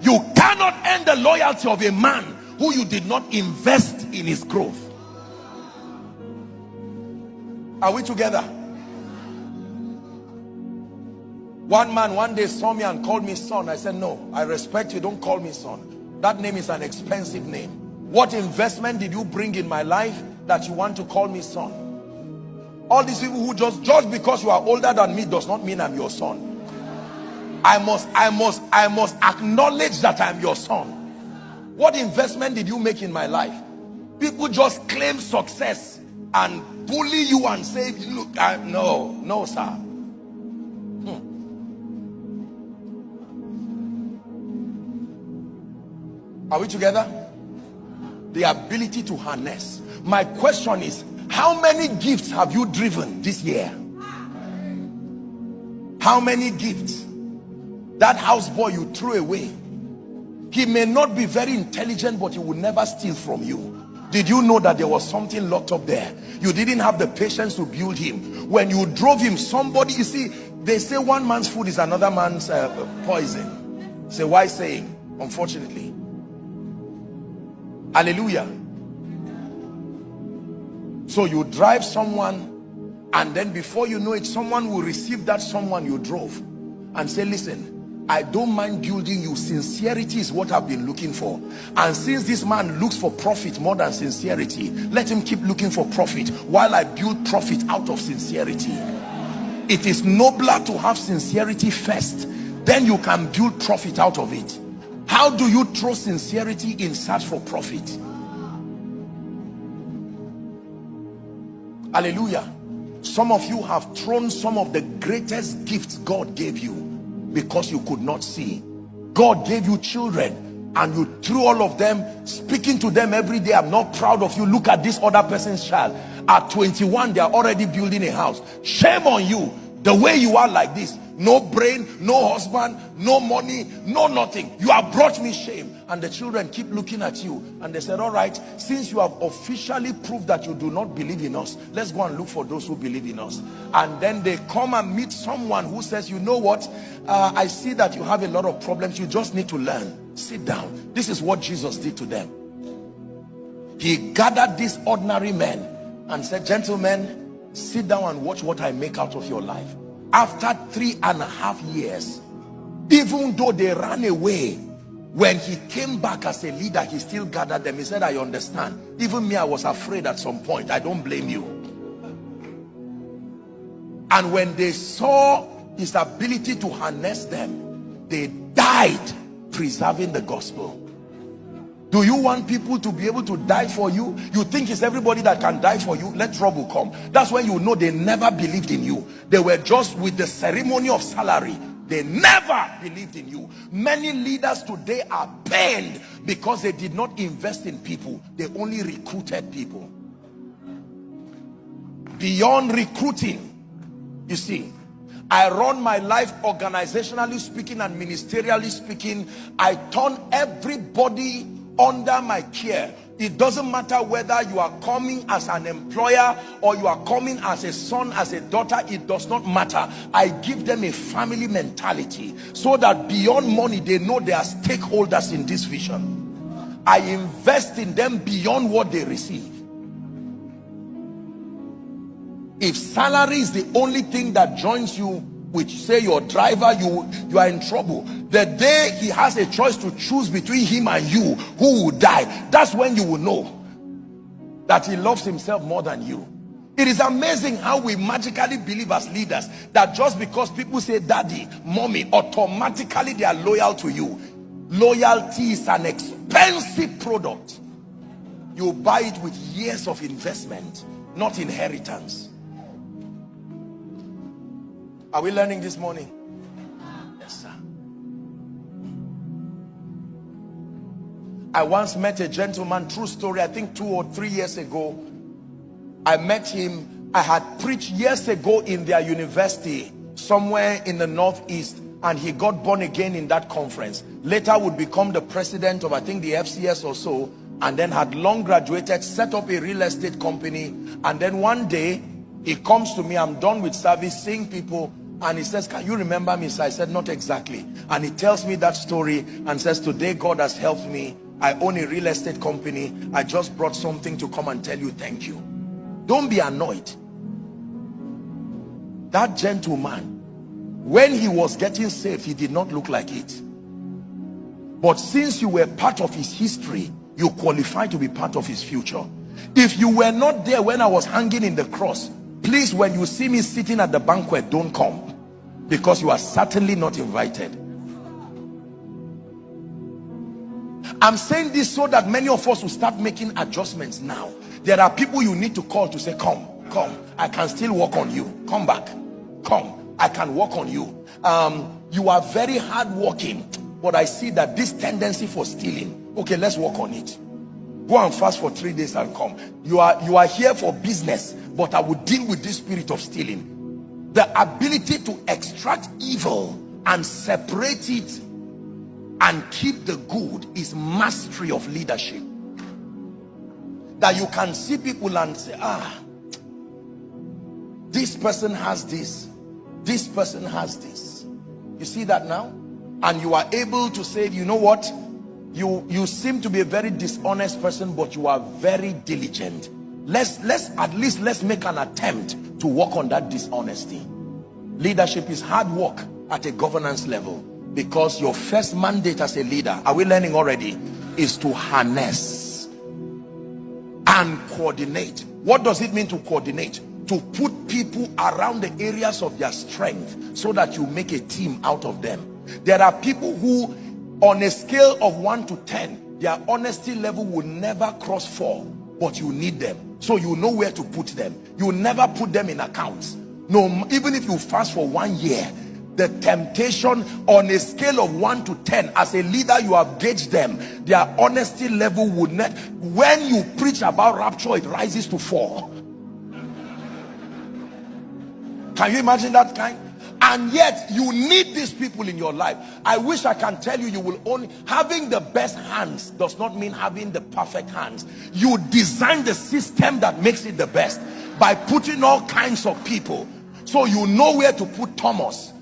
You cannot earn the loyalty of a man who you did not invest in his growth. Are we together? One man one day saw me and called me son. I said, no, I respect you, don't call me son. That name is an expensive name. What investment did you bring in my life that you want to call me son? All these people who just because you are older than me does not mean I'm your son. I must acknowledge that I'm your son. What investment did you make in my life? People just claim success and bully you and say, look, no, sir. Are we together? The ability to harness. My question is, how many gifts have you driven this year? How many gifts? That houseboy you threw away, he may not be very intelligent, but he will never steal from you. Did you know that there was something locked up there? You didn't have the patience to build him. When you drove him, somebody, you see, they say one man's food is another man's poison. It's a wise saying, unfortunately. Hallelujah. So you drive someone, and then before you know it, someone will receive that someone you drove and say, listen, I don't mind building you. Sincerity is what I've been looking for. And since this man looks for profit more than sincerity, let him keep looking for profit while I build profit out of sincerity. It is nobler to have sincerity first, then you can build profit out of it. How do you throw sincerity in search for profit? Hallelujah. Some of you have thrown some of the greatest gifts God gave you because you could not see. God gave you children and you threw all of them, speaking to them every day. I'm not proud of you. Look at this other person's child. At 21, they are already building a house. Shame on you. The way you are like this. No brain, no husband, no money, no nothing. You have brought me shame. And the children keep looking at you. And they said, all right, since you have officially proved that you do not believe in us, let's go and look for those who believe in us. And then they come and meet someone who says, you know what? I see that you have a lot of problems. You just need to learn. Sit down. This is what Jesus did to them. He gathered these ordinary men and said, gentlemen, sit down and watch what I make out of your life. After 3.5 years, even though they ran away, when he came back as a leader, he still gathered them. He said, I understand. Even me, I was afraid at some point. I don't blame you. And when they saw his ability to harness them, they died preserving the gospel. Do you want people to be able to die for you? You think it's everybody that can die for you? Let trouble come. That's when you know they never believed in you. They were just with the ceremony of salary. They never believed in you. Many leaders today are pained because they did not invest in people. They only recruited people. Beyond recruiting, you see, I run my life organizationally speaking and ministerially speaking. I turn everybody under my care. It doesn't matter whether you are coming as an employer or you are coming as a son, as a daughter. It does not matter. I give them a family mentality so that beyond money, they know they are stakeholders in this vision. I invest in them beyond what they receive. If salary is the only thing that joins you with, say, your driver, you are in trouble. The day he has a choice to choose between him and you, who will die, that's when you will know that he loves himself more than you. It is amazing how we magically believe as leaders that just because people say daddy, mommy, automatically they are loyal to you. Loyalty is an expensive product. You buy it with years of investment, not inheritance. Are we learning this morning? Yes, sir. I once met a gentleman, true story, I think 2 or 3 years ago. I met him. I had preached years ago in their university, somewhere in the northeast, and he got born again in that conference. Later would become the president of, I think, the FCS or so, and then had long graduated, set up a real estate company. And then one day, he comes to me, I'm done with service, seeing people, And he says, can you remember me? So I said, not exactly. And he tells me that story and says, today God has helped me. I own a real estate company. I just brought something to come and tell you thank you. Don't be annoyed. That gentleman, when he was getting saved, he did not look like it. But since you were part of his history, you qualify to be part of his future. If you were not there when I was hanging in the cross, please, when you see me sitting at the banquet, don't come, because you are certainly not invited. I'm saying this so that many of us will start making adjustments now. There are people you need to call to say, come, I can still work on you. Come back, come, I can work on you. You are very hardworking, but I see that this tendency for stealing, okay, let's work on it. Go and fast for 3 days and come. You are here for business, but I will deal with this spirit of stealing. The ability to extract evil and separate it and keep the good is mastery of leadership. That you can see people and say, this person has this, this person has this. You see that now? And you are able to say, you know what, you seem to be a very dishonest person, but you are very diligent. Let's make an attempt to work on that dishonesty. Leadership is hard work at a governance level, because your first mandate as a leader, are we learning already, is to harness and coordinate. What does it mean to coordinate? To put people around the areas of their strength so that you make a team out of them. There are people who, on a scale of 1 to 10, their honesty level will never cross 4, but you need them. So you know where to put them. You never put them in accounts. No, even if you fast for 1 year, the temptation on a scale of 1 to 10, as a leader, you have gauged them. Their honesty level would not, when you preach about rapture, it rises to 4. Can you imagine that kind? And yet you need these people in your life. I wish I can tell you, you will only, having the best hands does not mean having the perfect hands. You design the system that makes it the best by putting all kinds of people. So you know where to put Thomas,